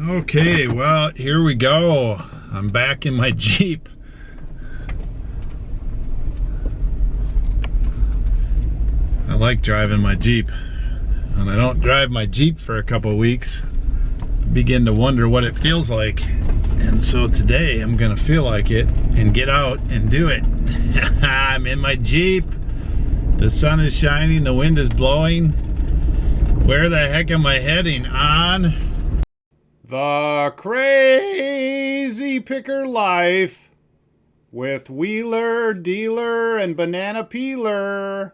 Okay, well, here we go. I'm back in my Jeep. I like driving my Jeep. And I don't drive my Jeep for a couple of weeks. I begin to wonder what it feels like. And so today I'm gonna feel like it and get out and do it. I'm in my Jeep. The sun is shining, the wind is blowing. Where the heck am I heading? On the Crazy Picker Life with Wheeler, Dealer, and Banana Peeler.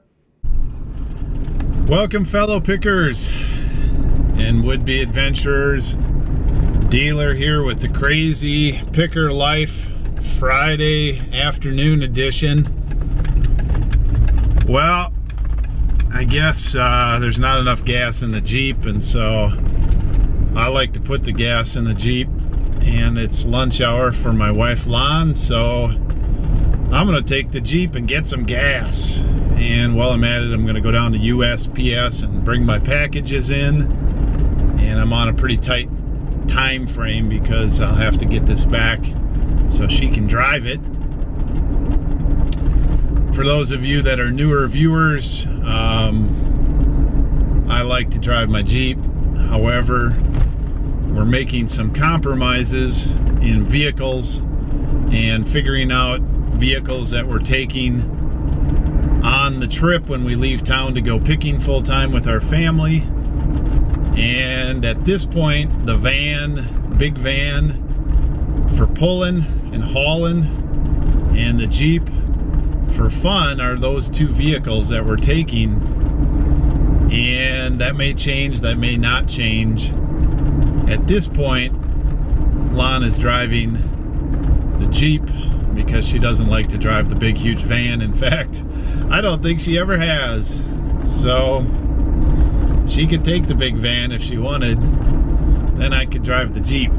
Welcome, fellow pickers and would-be adventurers. Dealer here with the Crazy Picker Life Friday afternoon edition. Well, I guess there's not enough gas in the Jeep, and so I like to put the gas in the Jeep, and it's lunch hour for my wife Lon, so I'm gonna take the Jeep and get some gas. And while I'm at it, I'm gonna go down to USPS and bring my packages in, and I'm on a pretty tight time frame because I'll have to get this back so she can drive it. For those of you that are newer viewers, I like to drive my Jeep. However, we're making some compromises in vehicles and figuring out vehicles that we're taking on the trip when we leave town to go picking full-time with our family. And at this point, the van, big van for pulling and hauling, and the Jeep for fun are those two vehicles that we're taking. And that may change, that may not change. At this point, Lon is driving the Jeep because she doesn't like to drive the big huge van. In fact, I don't think she ever has. So she could take the big van if she wanted, then I could drive the Jeep.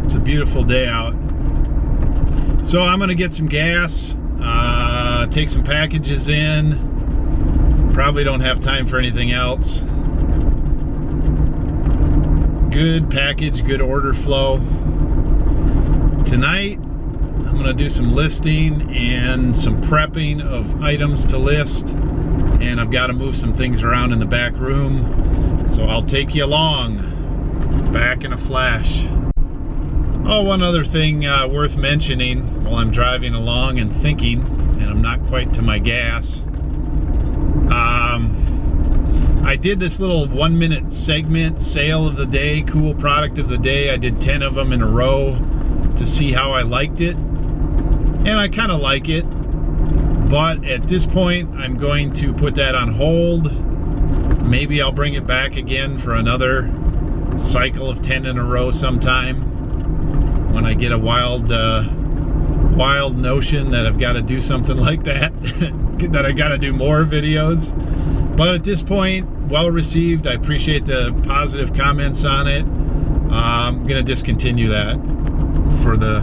It's a beautiful day out. So I'm gonna get some gas, take some packages in. Probably don't have time for anything else. Good package, good order flow. Tonight, I'm gonna do some listing and some prepping of items to list. And I've got to move some things around in the back room. So I'll take you along. Back in a flash. Oh, one other thing worth mentioning while I'm driving along and thinking, and I'm not quite to my gas. I did this little 1-minute segment, sale of the day, cool product of the day. I did 10 of them in a row to see how I liked it. And I kind of like it. But at this point, I'm going to put that on hold. Maybe I'll bring it back again for another cycle of 10 in a row sometime when I get a wild notion that I've got to do something like that, that I got to do more videos. But at this point, well received. I appreciate the positive comments on it. I'm gonna discontinue that for the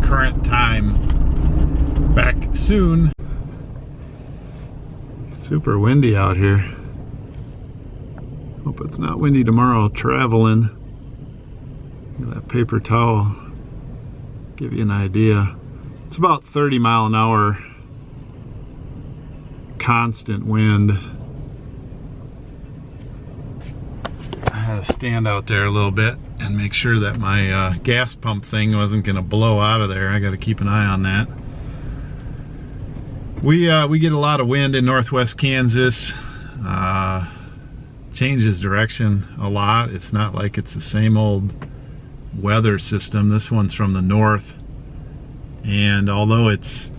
current time. Back soon. Super windy out here. Hope it's not windy tomorrow traveling. That paper towel, give you an idea. It's about 30 mile an hour constant wind. I had to stand out there a little bit and make sure that my gas pump thing wasn't going to blow out of there. I got to keep an eye on that. We get a lot of wind in northwest Kansas. Changes direction a lot. It's not like it's the same old weather system. This one's from the north, and although it's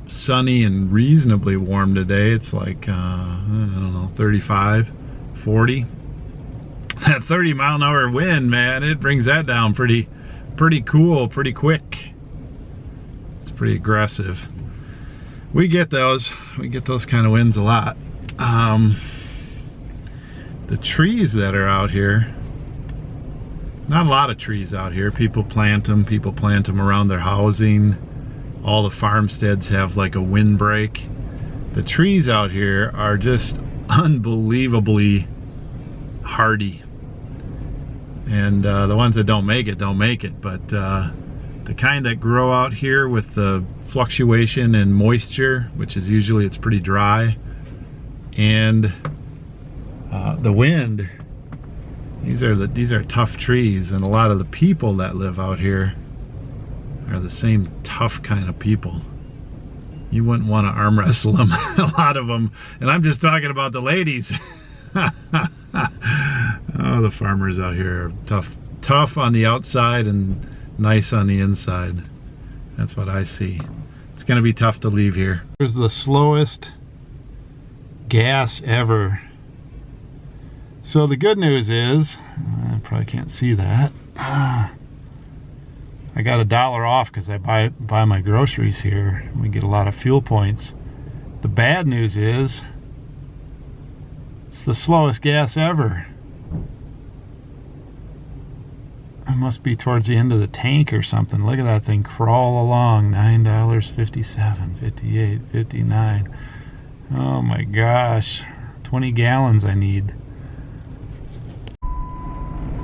sunny and reasonably warm today, it's like I don't know, 35, 40. That 30 mile an hour wind, man, it brings that down pretty cool, pretty quick. It's pretty aggressive. We get those kind of winds a lot. The trees that are out here, not a lot of trees out here. People plant them around their housing. All the farmsteads have like a windbreak. The trees out here are just unbelievably hardy. And the ones that don't make it, don't make it. But the kind that grow out here with the fluctuation in moisture, which is usually it's pretty dry, and the wind, these are tough trees. And a lot of the people that live out here are the same tough kind of people. You wouldn't want to arm wrestle them, a lot of them. And I'm just talking about the ladies. Oh, the farmers out here are tough on the outside and nice on the inside. That's what I see. It's gonna be tough to leave here. Here's the slowest gas ever. So the good news is, I probably can't see that. I got $1 off because I buy my groceries here. We get a lot of fuel points. The bad news is, it's the slowest gas ever. It must be towards the end of the tank or something. Look at that thing crawl along. $9, 57, 58, 59. Oh my gosh. 20 gallons I need.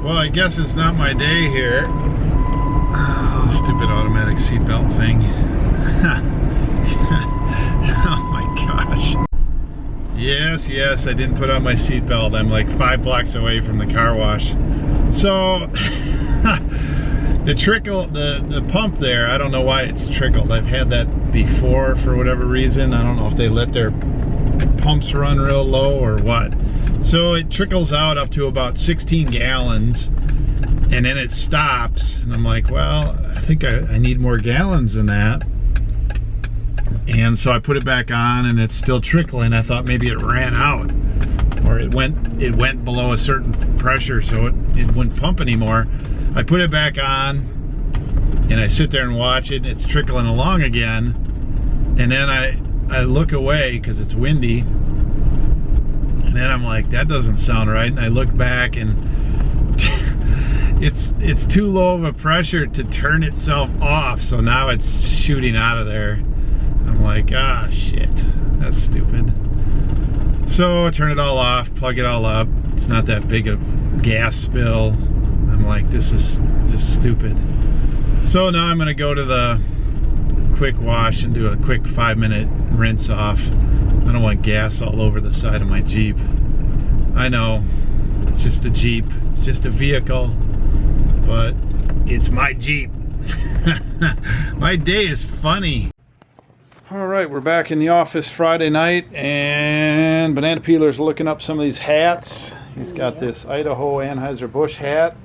Well, I guess it's not my day here. Oh, stupid automatic seatbelt thing. Oh my gosh. Yes, I didn't put on my seatbelt. I'm like 5 blocks away from the car wash. So, the pump there, I don't know why it's trickled. I've had that before for whatever reason. I don't know if they let their pumps run real low or what. So it trickles out up to about 16 gallons and then it stops. And I'm like, well, I think I need more gallons than that. And so I put it back on and it's still trickling. I thought maybe it ran out or it went below a certain pressure, so it wouldn't pump anymore. I put it back on and I sit there and watch it and it's trickling along again. And then I look away because it's windy. And then I'm like, that doesn't sound right. And I look back and it's too low of a pressure to turn itself off. So now it's shooting out of there. I'm like, ah, shit, that's stupid. So I turn it all off, plug it all up. It's not that big of gas spill. I'm like, this is just stupid. So now I'm gonna go to the quick wash and do a quick 5-minute rinse off. I don't want gas all over the side of my Jeep. I know, it's just a Jeep, it's just a vehicle, but it's my Jeep. My day is funny. All right, we're back in the office Friday night, and Banana Peeler's looking up some of these hats. He's got this Idaho Anheuser-Busch hat.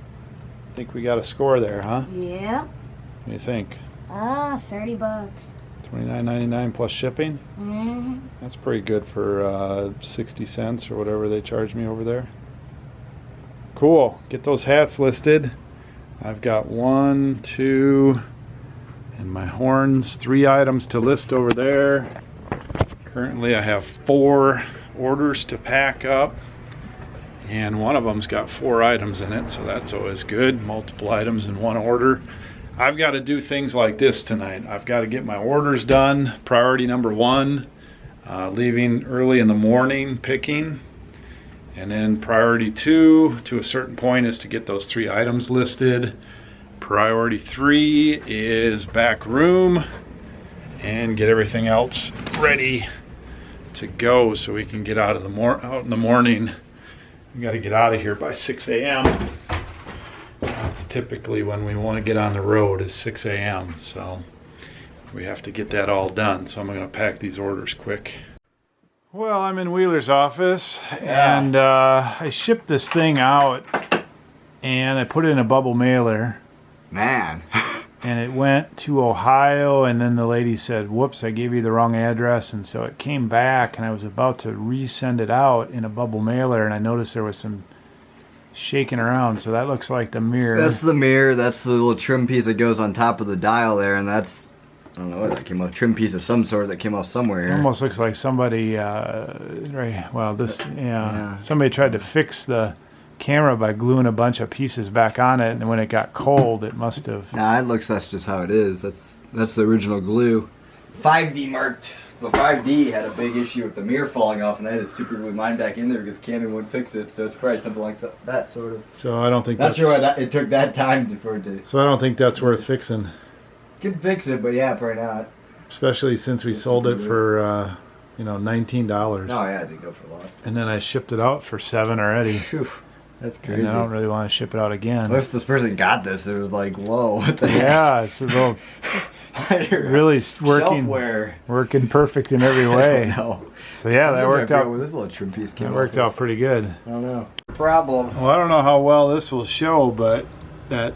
I think we got a score there, huh? Yeah. What do you think? 30 bucks. $29.99 plus shipping? Mm-hmm. That's pretty good for 60 cents or whatever they charge me over there. Cool. Get those hats listed. I've got 1, 2... and my horns, 3 items to list over there. Currently I have 4 orders to pack up, and one of them's got 4 items in it, so that's always good. Multiple items in one order. I've got to do things like this tonight. I've got to get my orders done. Priority number 1, leaving early in the morning picking. And then priority 2, to a certain point, is to get those 3 items listed. Priority 3 is back room and get everything else ready to go so we can get out in the morning. We got to get out of here by 6 a.m. That's typically when we want to get on the road, is 6 a.m. So we have to get that all done. So I'm going to pack these orders quick. Well, I'm in Wheeler's office, and I shipped this thing out and I put it in a bubble mailer. Man. And it went to Ohio, and then the lady said, whoops, I gave you the wrong address. And so it came back, and I was about to resend it out in a bubble mailer, and I noticed there was some shaking around. So that looks like the mirror. That's the mirror. That's the little trim piece that goes on top of the dial there, and that's, I don't know what that came off, trim piece of some sort that came off somewhere here. Almost looks like somebody, somebody tried to fix the camera by gluing a bunch of pieces back on it, and when it got cold it must have... Nah, it looks, that's just how it is. That's the original glue. 5D marked. The 5D had a big issue with the mirror falling off, and I had to super glue mine back in there because Canon wouldn't fix it. So it's probably something like that, sort of. So I don't think Not sure why it took that time for it to. So I don't think that's worth fixing. Could fix it, but yeah, probably not. Especially since we sold it for, you know, $19. Oh yeah, it did go for a lot. And then I shipped it out for $7 already. Phew, that's crazy. And I don't really want to ship it out again. What if this person got this? It was like, whoa, what the heck? Yeah, it's a little really working perfect in every way. No. So yeah, that worked out. This little trim piece came That worked out pretty good. I don't know. Problem. Well, I don't know how well this will show, but that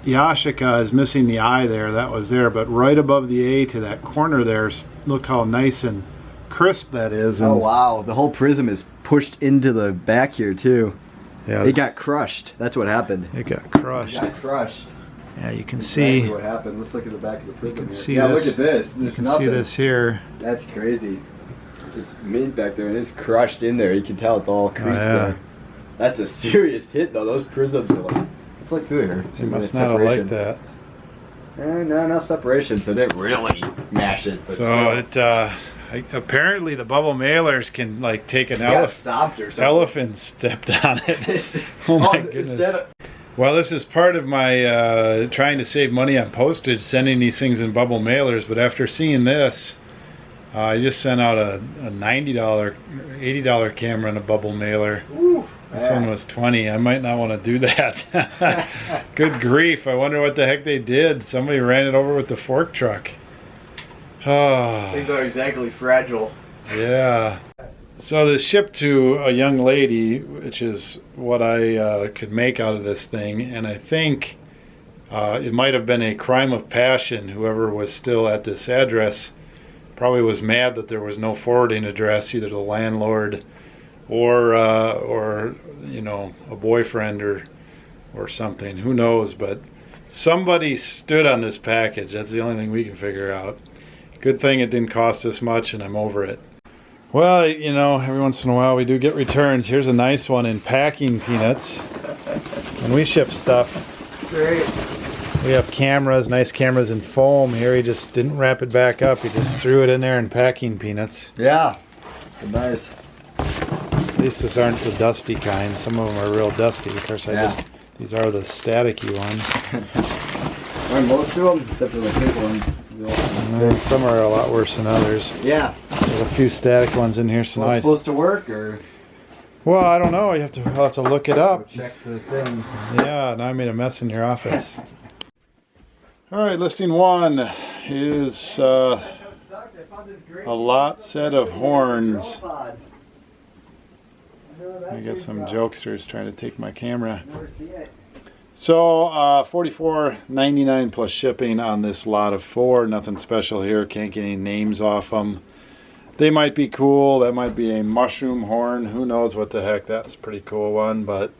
Yashica is missing the eye there. That was there, but right above the A to that corner there, look how nice and crisp that is. Oh wow, the whole prism is pushed into the back here too. Yeah, it got crushed. That's what happened. It got crushed. It got crushed. Yeah, you can That's see exactly what happened. Let's look at the back of the prism. You can here. see yeah, this. Look at this. There's You can nothing. see this here. That's crazy. It's mint back there, and it's crushed in there. You can tell it's all creased there. That's a serious hit, though. Those prisms are like, it's like through here. They must not have liked that. No separation, so they didn't really mash it. But so it apparently the bubble mailers can like take an elephant stepped on it. Oh my goodness. Well, this is part of my trying to save money on postage, sending these things in bubble mailers. But after seeing this, I just sent out a $90, $80 camera in a bubble mailer. Ooh, this one was $20. I might not want to do that. Good grief. I wonder what the heck they did. Somebody ran it over with the fork truck. Oh. Things are exactly fragile. Yeah. So this shipped to a young lady, which is what I could make out of this thing, and I think it might have been a crime of passion. Whoever was still at this address probably was mad that there was no forwarding address, either the landlord or you know, a boyfriend or something. Who knows? But somebody stood on this package. That's the only thing we can figure out. Good thing it didn't cost us much, and I'm over it. Well, you know, every once in a while we do get returns. Here's a nice one in packing peanuts. When we ship stuff, Great. we have cameras, nice cameras in foam. Here he just didn't wrap it back up. He just threw it in there in packing peanuts. Yeah, nice. At least these aren't the dusty kind. Some of them are real dusty. Of course, these are the staticky ones. Aren't most of them, except for the pink ones. Some are a lot worse than others. Yeah. There's a few static ones in here, so it's supposed to work, or? Well, I don't know. I'll have to look it up. Check the thing. Yeah, now I made a mess in your office. All right, listing one is a lot set of horns. I got some jokesters trying to take my camera. So $44.99 plus shipping on this lot of 4. Nothing special here. Can't get any names off them. They might be cool. That might be a mushroom horn. Who knows what the heck. That's a pretty cool one, but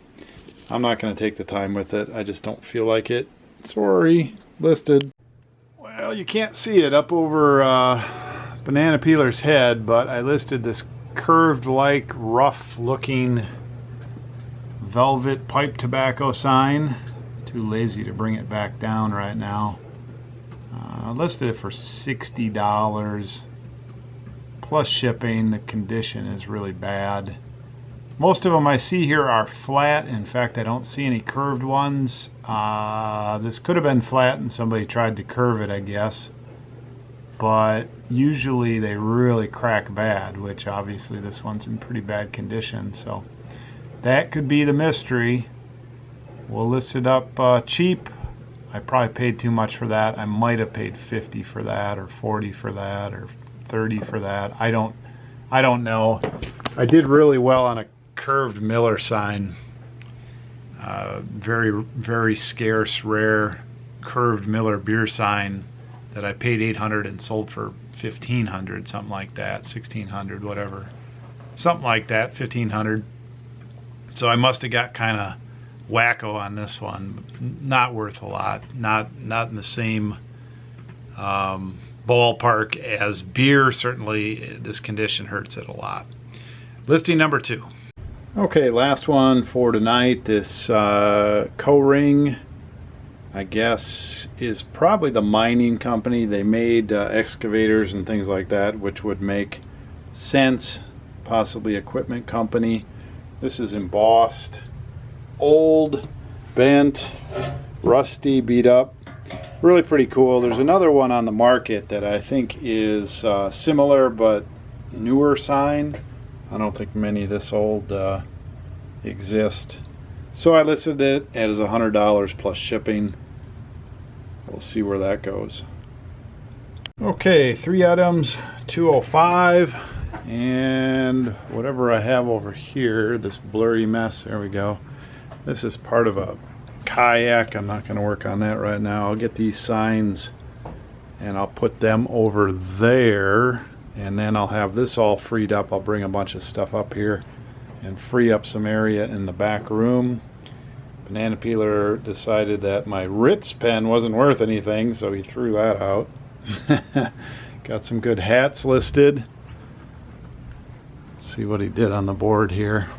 I'm not going to take the time with it. I just don't feel like it. Sorry. Listed. Well, you can't see it up over Banana Peeler's head, but I listed this curved-like, rough-looking velvet pipe tobacco sign. Too lazy to bring it back down right now. I listed it for $60 plus shipping. The condition is really bad. Most of them I see here are flat. In fact, I don't see any curved ones. This could have been flat and somebody tried to curve it, I guess. But usually they really crack bad, which obviously this one's in pretty bad condition. So that could be the mystery. We'll list it up cheap. I probably paid too much for that. I might have paid $50 for that, or $40 for that, or $30 for that. I don't know. I did really well on a curved Miller sign. Very, very scarce, rare curved Miller beer sign that I paid $800 and sold for $1,500, something like that, $1,600, whatever, something like that, $1,500. So I must have got kind of wacko on this one. Not worth a lot. Not in the same ballpark as beer. Certainly, this condition hurts it a lot. Listing number 2. Okay, last one for tonight. This Co-Ring I guess, is probably the mining company. They made excavators and things like that, which would make sense. Possibly equipment company. This is embossed, old, bent, rusty, beat up. Really pretty cool. There's another one on the market that I think is similar but newer sign. I don't think many this old exist. So I listed it as $100 plus shipping. We'll see where that goes. Okay, 3 items, $205, and whatever I have over here, this blurry mess, there we go. This is part of a kayak. I'm not going to work on that right now. I'll get these signs and I'll put them over there, and then I'll have this all freed up. I'll bring a bunch of stuff up here and free up some area in the back room. Banana Peeler decided that my Ritz pen wasn't worth anything, so he threw that out. Got some good hats listed. Let's see what he did on the board here.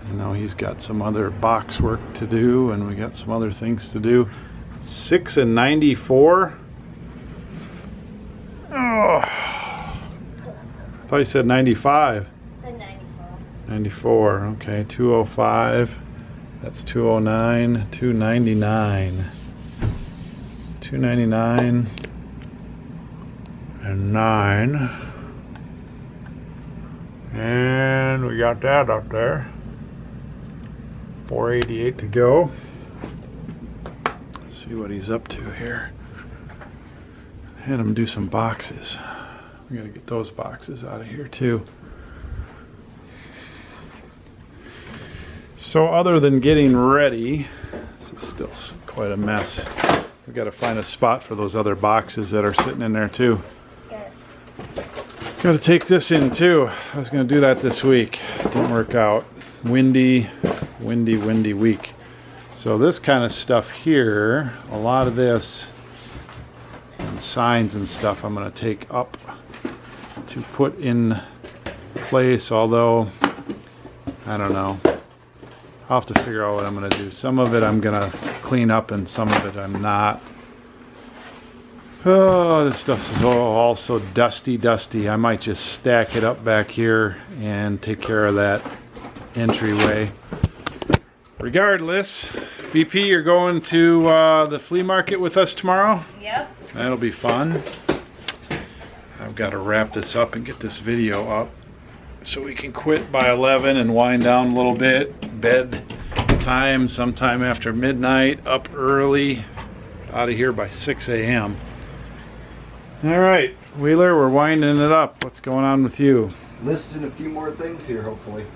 I know he's got some other box work to do, and we got some other things to do. 6 and 94. Oh, I thought you said 95. I said 94. 94, okay, 205. That's 209, 299. 299 and 9. And we got that up there. 488 to go. Let's see what he's up to here. Had him do some boxes. We gotta get those boxes out of here too. So other than getting ready, this is still quite a mess. We got to find a spot for those other boxes that are sitting in there too. Got to take this in too. I was going to do that this week. Didn't work out. Windy week. So this kind of stuff here, a lot of this and signs and stuff I'm going to take up to put in place, although I don't know. I'll have to figure out what I'm going to do. Some of it I'm going to clean up and some of it I'm not. Oh, this stuff is all so dusty. I might just stack it up back here and take care of that entryway. Regardless, BP, you're going to the flea market with us tomorrow? Yep. That'll be fun. I've got to wrap this up and get this video up so we can quit by 11 and wind down a little bit. Bed time sometime after midnight, up early, out of here by 6 a.m. All right, Wheeler, we're winding it up. What's going on with you? Listing a few more things here, hopefully.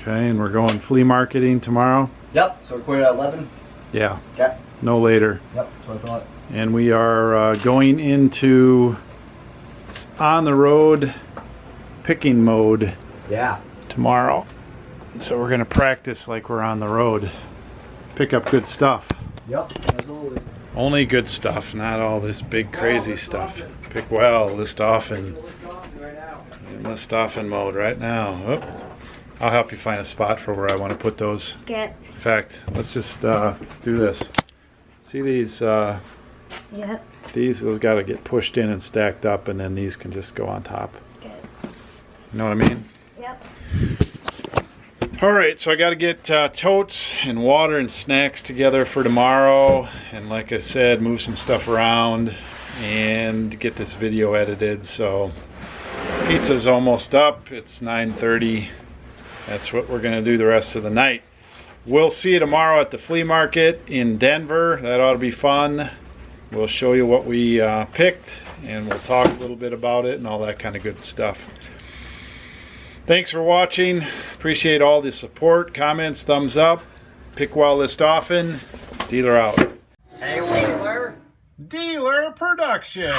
Okay, and we're going flea marketing tomorrow? Yep, so we're quitting at 11? Yeah. Okay. No later. Yep, that's what I thought. And we are going into on the road picking mode. Yeah. Tomorrow. So we're going to practice like we're on the road. Pick up good stuff. Yep, as always. Only good stuff, not all this big crazy stuff. Pick well, list often. In list often mode right now. Oop. I'll help you find a spot for where I want to put those. Get. In fact, let's just do this. See these? Yep. Those got to get pushed in and stacked up, and then these can just go on top. Get. You know what I mean? Yep. Alright, so I got to get totes and water and snacks together for tomorrow, and like I said, move some stuff around and get this video edited. So pizza's almost up. It's 9:30. That's what we're going to do the rest of the night. We'll see you tomorrow at the flea market in Denver. That ought to be fun. We'll show you what we picked, and we'll talk a little bit about it and all that kind of good stuff. Thanks for watching. Appreciate all the support, comments, thumbs up. Pick well, list often. Dealer out. Hey, Wheeler. Dealer Production.